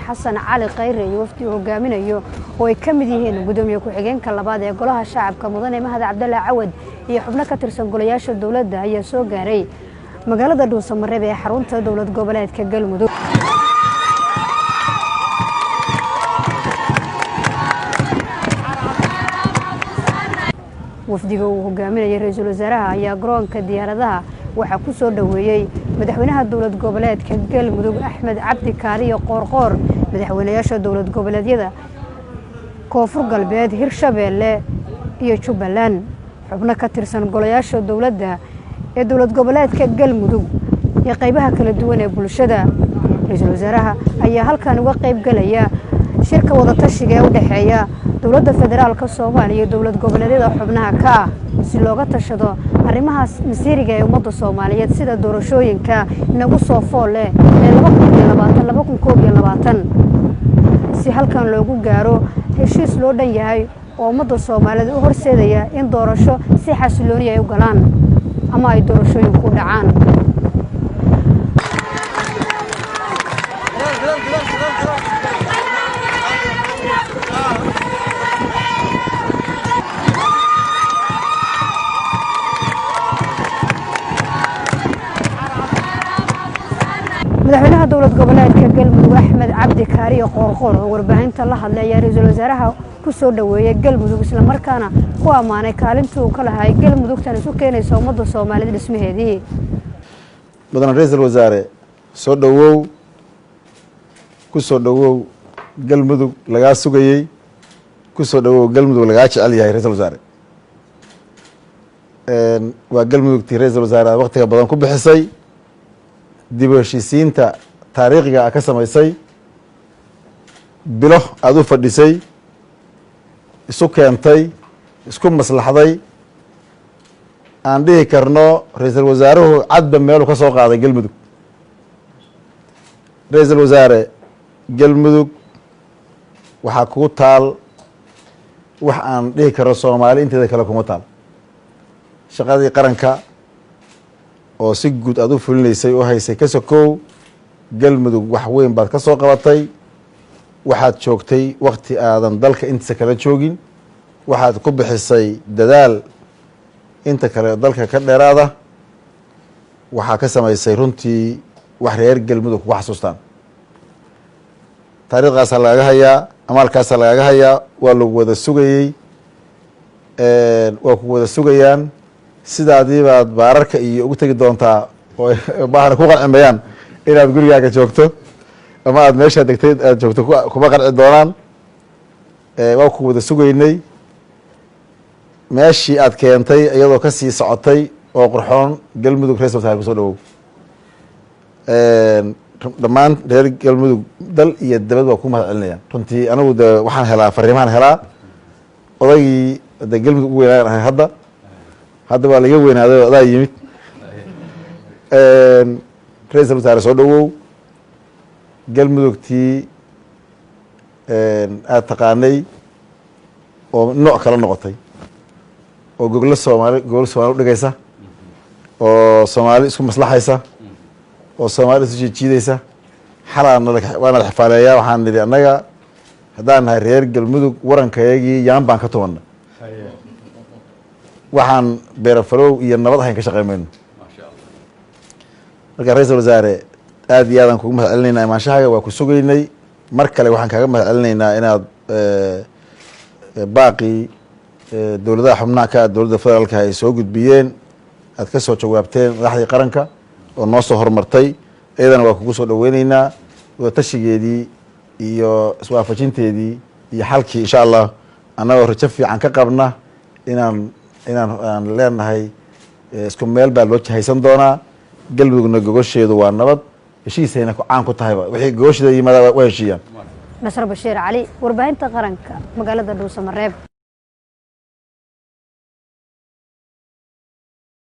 xasan cali khayre iyo wafdi hogaaminayo oo ay kamid yihiin gudoomiye ku-xigeenka labaad ee golaha shacabka mudane Mahad Cabdalla Cawad iyo xubno ka tirsan golayaasha dawladda ayaa soo gaaray magaalada Dhuusamareeb ee xarunta dawlad goboleedka Galmudug. wafdiga uu hogaaminayay ra'iisul wasaaraha ayaa garoonka diyaaradaha waxa ku soo dhaweeyay madaxweynaha dawlad goboleedka Galmudug Axmed Cabdi Kaariyo Qoorqoor, madaxweynayaasha dawlad goboleedyada Koonfur Galbeed, Hirshabeelle iyo Jubbaland, xubno ka tirsan golayaasha dawladda ee dawlad goboleedka Galmudug iyo qaybaha kala duwan ee bulshada. ra'iisul wasaaraha ayaa halkan uga qayb galaya shirka wada tashiga ee u dhaxeeya dawladda federaalka Soomaaliya iyo dawlad goboleedyada xubnaha ka ah si looga tashado arrimaha masiiriga ee ummadda Soomaaliyeed sida doorashooyinka inagu soo fool leh ee 2020 si halkan loogu gaaro heshiis loo dhan yahay oo ummadda Soomaaliyeed u horseedaya in doorasho si xasiloon ay u galaan ama ay doorashooyinku dhacaan. madaxweynaha dawlad goboleedka Galmudug Axmed Cabdi Kaariyo Qoorqoor oo warbaahinta la hadlay ra'iisul wasaaraha ku soo dhaweeyay Galmudug isla markaana ku amaanay kaalinta uu ka lahaay Galmudug tan isu keenaysa ummadda Soomaaliyeed dhismaheedii. mudane ra'iisul wasaare soo dhawow ku soo dhawow Galmudug laga sugayay ku soo dhawow Galmudug laga jecel yahay ra'iisul wasaare waa Galmudug tii ra'iisul wasaare waqtiga badan ku bixisay dib u heshiisiinta taariikhiga ka samaysay bilo aad u fadhisay isu keentay isku maslaxday aan dhihi karno ra'iisul wasaaruhu cadba meel ka soo qaaday Galmudug. ra'iisul wasaare Galmudug waxa ku taal wax aan dhihi karno Soomaali inteeda kale kuma taal shaqadii qaranka oo si guud aad u fulinaysay oo haysay ka sokow Galmudug wax weyn baad ka soo qabatay. waxaad joogtay waqti aadan dalka intiisa kala joogin, waxaad ku bixisay dadaal inta kale dalka ka dheeraada, waxaa ka samaysay runtii wax reer Galmudug ku xasuustaan. taariikhdaasa lagaga hayaa, amaalkaasa lagaga hayaa, waa lagu wada sugayey, waa ku wada sugayaan. sidaadii baad baararka iyo ugu tegi doontaa oo baahna ku qancimayaan inaad gurigaaga joogto ama aad meesha degtay aad joogto kuma qanci doonaan. waa ku wada sugaynay meeshii aad keentay iyadoo ka sii socotay oo qurxoon. Galmudug ra'iisul wasaare kusoo dhawow. dhammaan reer Galmudug dal iyo dabad waa ku mahad celinayaan runtii. anigu de waxaan helaa fariimahan helaa odaygii de Galmudug ugu weynaayan ahay hadda waa laga weynaaday oo adaa yimid. ra'iisul wasaare soo dhawow. Galmudugtii aad taqaanay oo nooc kala noqotay oo gogol Soomaali u dhigaysa oo Soomaali isku maslaxaysa oo Soomaali isu jiidaysa. waana la xifaaleeyaa. waxaan nidhi annaga haddaan nahay reer Galmudug warankayagii yaan baan ka tumanna, waxaan beerafalow iyo nabad ahayn ka shaqeymayno. marka ra'iisul wasaare aad iyo aadaan kugu mahad celinaynaa imaanshahaga, waa ku sugaynay. mar kale waxaan kaaga mahad celinaynaa inaad baaqii dowladaha xubnaha ka dowladda federaalka ay soo gudbiyeen aad ka soo jawaabteen madaxdii qaranka oo noo soo horumartay. iyadana waa kugu soo dhaweynaynaa wada tashigeedii iyo iswaafajinteedii iyo xalkii insha allah annagoo rajo fiican ka qabna inaan leenahay isku meel baa loo jahaysan doonaa. Galmudugna gogosheedu waa nabad, heshiisayna caan ku tahayba wixii gogosheeda yimaada waa heshiiyaan. Nasr Bashiir Cali, warbaahinta qaranka magaalada Dhuusamareeb.